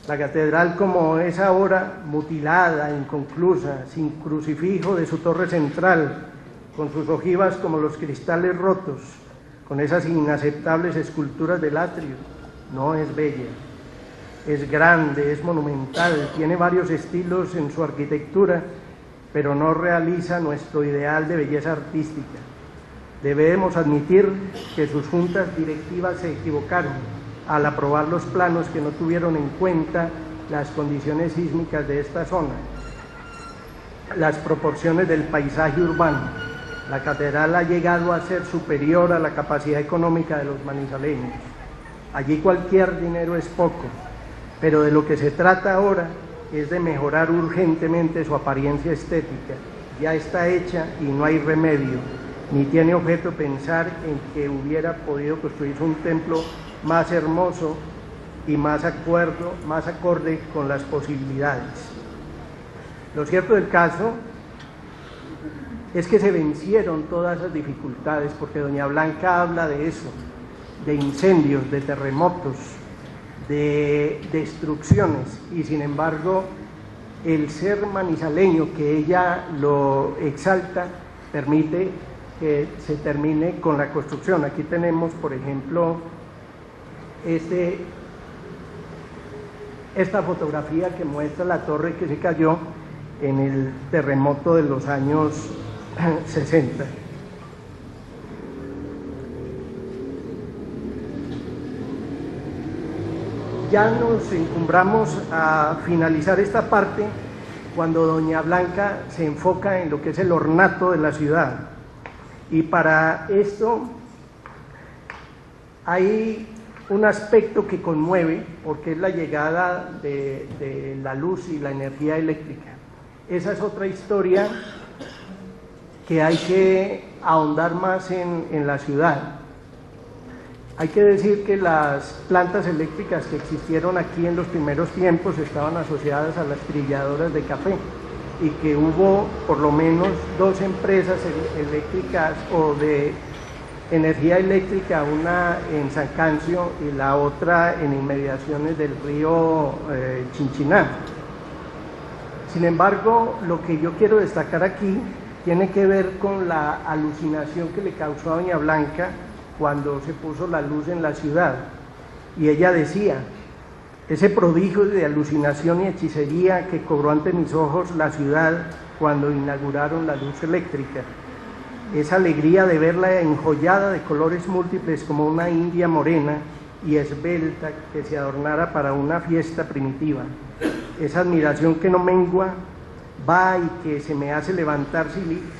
La catedral como es ahora, mutilada, inconclusa, sin crucifijo de su torre central, con sus ojivas como los cristales rotos, con esas inaceptables esculturas del atrio, no es bella. Es grande, es monumental, tiene varios estilos en su arquitectura, pero no realiza nuestro ideal de belleza artística. Debemos admitir que sus juntas directivas se equivocaron al aprobar los planos que no tuvieron en cuenta las condiciones sísmicas de esta zona, las proporciones del paisaje urbano. La catedral ha llegado a ser superior a la capacidad económica de los manizaleños. Allí cualquier dinero es poco, pero de lo que se trata ahora es de mejorar urgentemente su apariencia estética. Ya está hecha y no hay remedio, ni tiene objeto pensar en que hubiera podido construirse un templo más hermoso y más acorde con las posibilidades. Lo cierto del caso es que se vencieron todas esas dificultades, porque doña Blanca habla de eso, de incendios, de terremotos, de destrucciones, y sin embargo el ser manizaleño, que ella lo exalta, permite que se termine con la construcción. Aquí tenemos, por ejemplo, esta fotografía que muestra la torre que se cayó en el terremoto de los años 60. Ya nos encumbramos a finalizar esta parte cuando doña Blanca se enfoca en lo que es el ornato de la ciudad, y para esto hay un aspecto que conmueve, porque es la llegada de la luz y la energía eléctrica. Esa es otra historia que hay que ahondar más en la ciudad. Hay que decir que las plantas eléctricas que existieron aquí en los primeros tiempos estaban asociadas a las trilladoras de café, y que hubo por lo menos 2 empresas eléctricas o de energía eléctrica, una en San Cancio y la otra en inmediaciones del río Chinchiná. Sin embargo, lo que yo quiero destacar aquí tiene que ver con la alucinación que le causó a doña Blanca cuando se puso la luz en la ciudad. y ella decía: ese prodigio de alucinación y hechicería que cobró ante mis ojos la ciudad cuando inauguraron la luz eléctrica, esa alegría de verla enjollada de colores múltiples como una india morena y esbelta que se adornara para una fiesta primitiva, esa admiración que no mengua, va y que se me hace levantar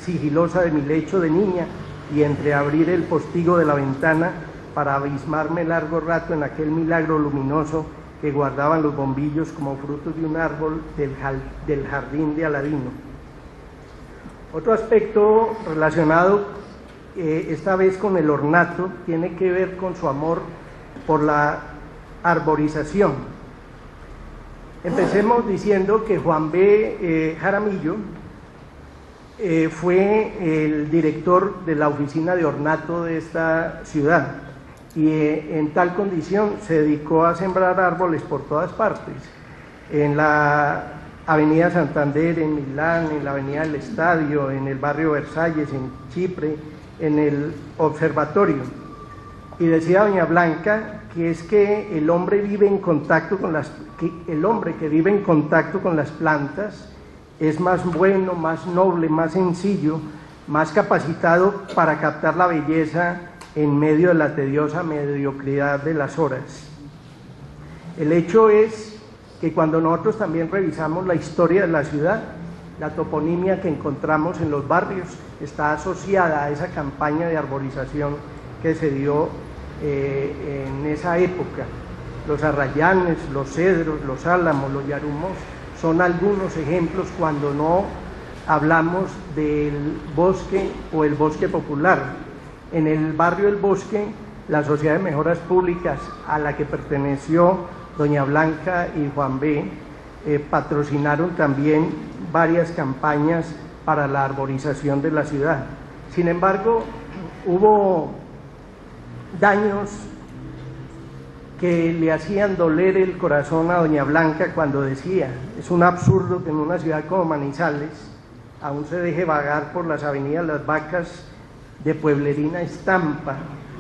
sigilosa de mi lecho de niña y entreabrir el postigo de la ventana para abismarme largo rato en aquel milagro luminoso que guardaban los bombillos como frutos de un árbol del jardín de Aladino. Otro aspecto relacionado esta vez con el ornato tiene que ver con su amor por la arborización. Empecemos diciendo que Juan B. Jaramillo fue el director de la oficina de ornato de esta ciudad y en tal condición se dedicó a sembrar árboles por todas partes, en la avenida Santander, en Milán, en la avenida del Estadio, en el barrio Versalles, en Chipre, en el observatorio. Y decía doña Blanca que es que el hombre vive en contacto con el hombre que vive en contacto con las plantas es más bueno, más noble, más sencillo, más capacitado para captar la belleza en medio de la tediosa mediocridad de las horas. El hecho es que cuando nosotros también revisamos la historia de la ciudad, la toponimia que encontramos en los barrios está asociada a esa campaña de arborización que se dio en esa época. Los arrayanes, los cedros, los álamos, los yarumos son algunos ejemplos cuando no hablamos del bosque o el bosque popular. En el barrio del Bosque, la Sociedad de Mejoras Públicas a la que perteneció doña Blanca y Juan B. Patrocinaron también varias campañas para la arborización de la ciudad. Sin embargo, hubo daños que le hacían doler el corazón a doña Blanca cuando decía: es un absurdo que en una ciudad como Manizales aún se deje vagar por las avenidas las vacas de pueblerina estampa,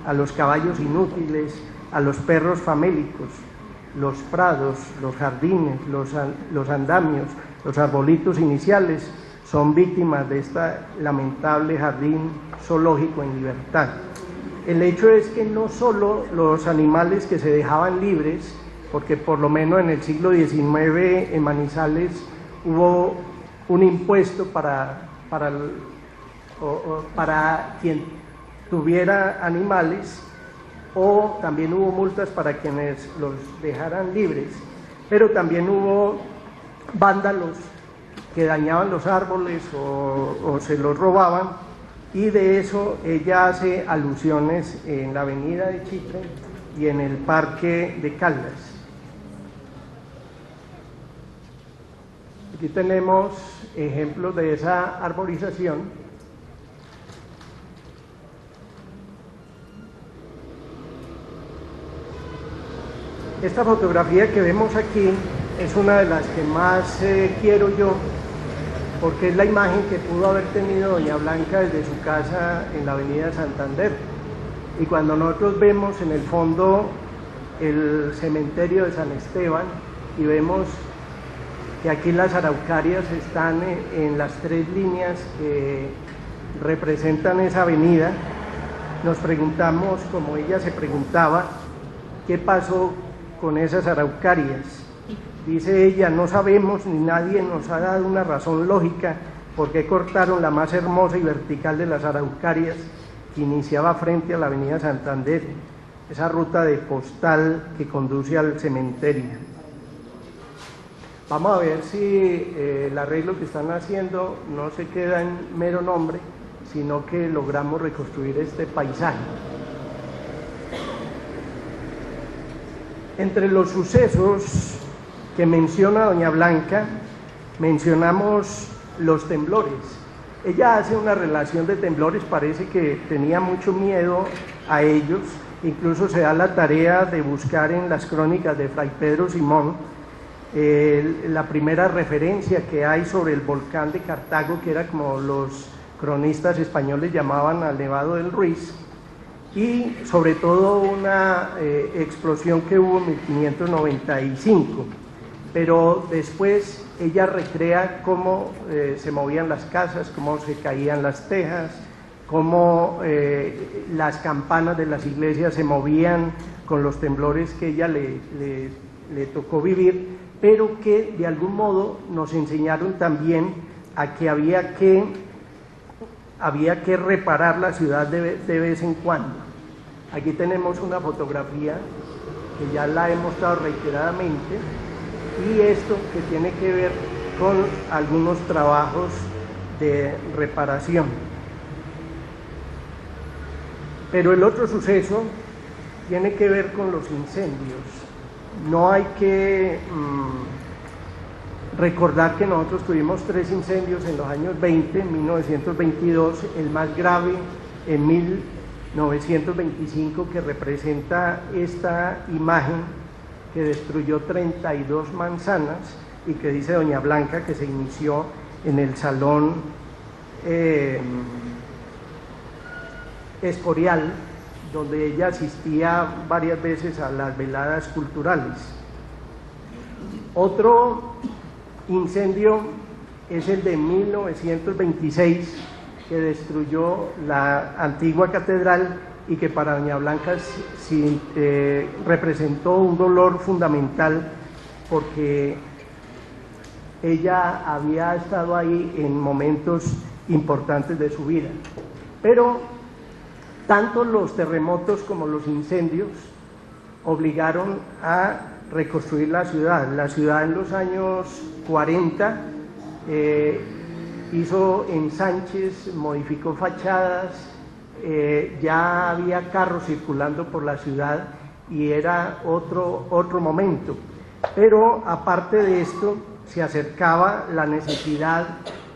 a los caballos inútiles, a los perros famélicos, los prados, los jardines, los andamios, los arbolitos iniciales son víctimas de este lamentable jardín zoológico en libertad. El hecho es que no solo los animales que se dejaban libres, porque por lo menos en el siglo XIX en Manizales hubo un impuesto para quien tuviera animales, o también hubo multas para quienes los dejaran libres, pero también hubo vándalos que dañaban los árboles o se los robaban, y de eso ella hace alusiones en la avenida de Chipre y en el parque de Caldas. Aquí tenemos ejemplos de esa arborización. Esta fotografía que vemos aquí es una de las que más quiero yo, porque es la imagen que pudo haber tenido doña Blanca desde su casa en la avenida Santander. Y cuando nosotros vemos en el fondo el cementerio de San Esteban y vemos que aquí las araucarias están en las tres líneas que representan esa avenida, nos preguntamos, como ella se preguntaba, ¿qué pasó con esas araucarias? Dice ella: no sabemos, ni nadie nos ha dado una razón lógica por qué cortaron la más hermosa y vertical de las araucarias que iniciaba frente a la avenida Santander, esa ruta de postal que conduce al cementerio. Vamos a ver si el arreglo que están haciendo no se queda en mero nombre, sino que logramos reconstruir este paisaje. Entre los sucesos que menciona doña Blanca, mencionamos los temblores. Ella hace una relación de temblores, parece que tenía mucho miedo a ellos, incluso se da la tarea de buscar en las crónicas de Fray Pedro Simón la primera referencia que hay sobre el volcán de Cartago, que era como los cronistas españoles llamaban al Nevado del Ruiz, y sobre todo una explosión que hubo en 1595, pero después ella recrea cómo se movían las casas, cómo se caían las tejas, cómo las campanas de las iglesias se movían con los temblores que ella le tocó vivir, pero que de algún modo nos enseñaron también a que había que reparar la ciudad de vez en cuando. Aquí tenemos una fotografía que ya la he mostrado reiteradamente, y esto que tiene que ver con algunos trabajos de reparación. Pero el otro suceso tiene que ver con los incendios. No hay que recordar que nosotros tuvimos 3 incendios en los años 20, en 1922, el más grave en 1925, que representa esta imagen que destruyó 32 manzanas y que dice Doña Blanca que se inició en el Salón Escorial, donde ella asistía varias veces a las veladas culturales. Otro incendio es el de 1926, que destruyó la antigua catedral y que para Doña Blanca representó un dolor fundamental, porque ella había estado ahí en momentos importantes de su vida. Pero tanto los terremotos como los incendios obligaron a reconstruir la ciudad. La ciudad en los años 40 hizo ensanches, modificó fachadas, ya había carros circulando por la ciudad y era otro momento. Pero aparte de esto, se acercaba la necesidad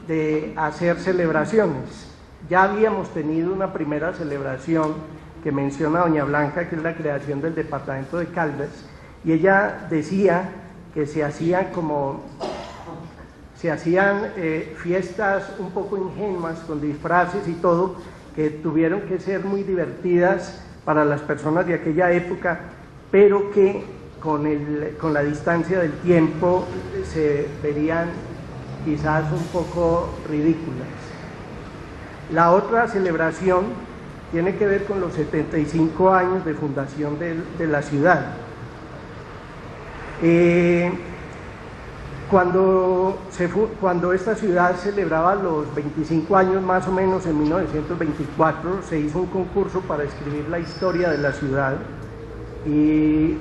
de hacer celebraciones. Ya habíamos tenido una primera celebración que menciona Doña Blanca, que es la creación del departamento de Caldas, y ella decía que se hacían fiestas un poco ingenuas, con disfraces y todo, que tuvieron que ser muy divertidas para las personas de aquella época, pero que con la distancia del tiempo se verían quizás un poco ridículas. La otra celebración tiene que ver con los 75 años de fundación de la ciudad. Cuando esta ciudad celebraba los 25 años más o menos, en 1924, se hizo un concurso para escribir la historia de la ciudad, y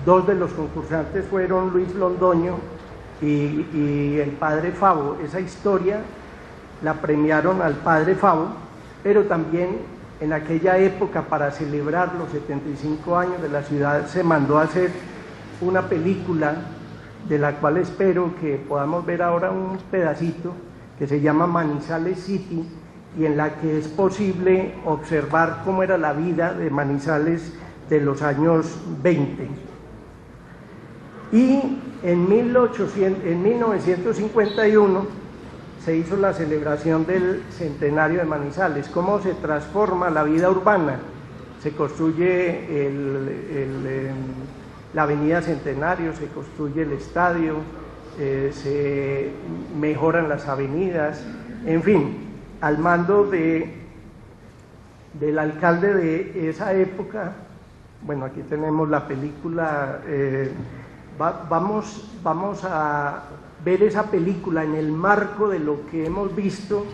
2 de los concursantes fueron Luis Londoño y el padre Favo. Esa historia la premiaron al padre Favo, pero también en aquella época, para celebrar los 75 años de la ciudad, se mandó a hacer una película de la cual espero que podamos ver ahora un pedacito, que se llama Manizales City, y en la que es posible observar cómo era la vida de Manizales de los años 20. Y en 1951 se hizo la celebración del centenario de Manizales. ¿Cómo se transforma la vida urbana? Se construye la avenida Centenario, se construye el estadio, se mejoran las avenidas, en fin, al mando del alcalde de esa época. Bueno, aquí tenemos la película. Vamos a ver esa película en el marco de lo que hemos visto,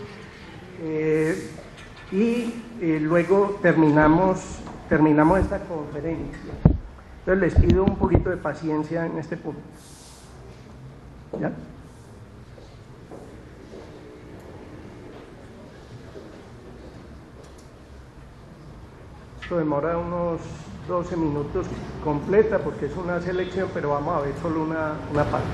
y luego terminamos esta conferencia. Entonces les pido un poquito de paciencia en este punto. ¿Ya? Esto demora unos 12 minutos completa porque es una selección, pero vamos a ver solo una parte.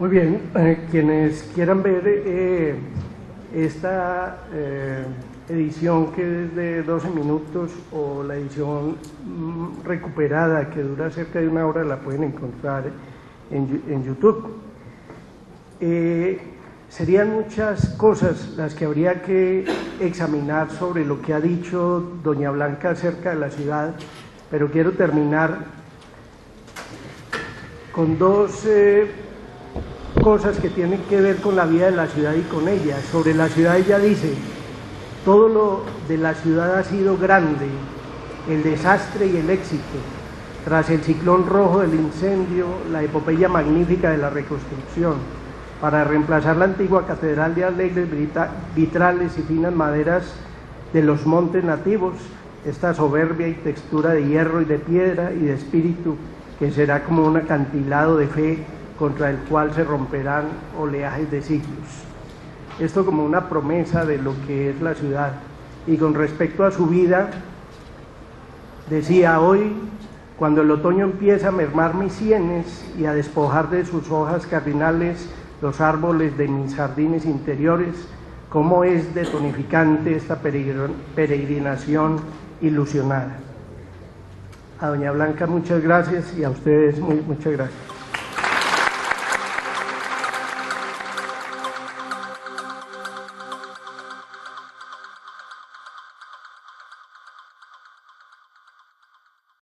Muy bien, quienes quieran ver esta edición que es de 12 minutos o la edición recuperada que dura cerca de 1 hora la pueden encontrar en YouTube. Serían muchas cosas las que habría que examinar sobre lo que ha dicho doña Blanca acerca de la ciudad, pero quiero terminar con dos cosas que tienen que ver con la vida de la ciudad y con ella. Sobre la ciudad ella dice: todo lo de la ciudad ha sido grande, el desastre y el éxito. Tras el ciclón rojo del incendio, la epopeya magnífica de la reconstrucción, para reemplazar la antigua catedral de alegres vitrales y finas maderas de los montes nativos, esta soberbia y textura de hierro y de piedra y de espíritu, que será como un acantilado de fe contra el cual se romperán oleajes de siglos. Esto como una promesa de lo que es la ciudad. Y con respecto a su vida, decía: hoy, cuando el otoño empieza a mermar mis sienes y a despojar de sus hojas cardinales los árboles de mis jardines interiores, cómo es de tonificante esta peregrinación ilusionada. A doña Blanca muchas gracias y a ustedes muchas gracias.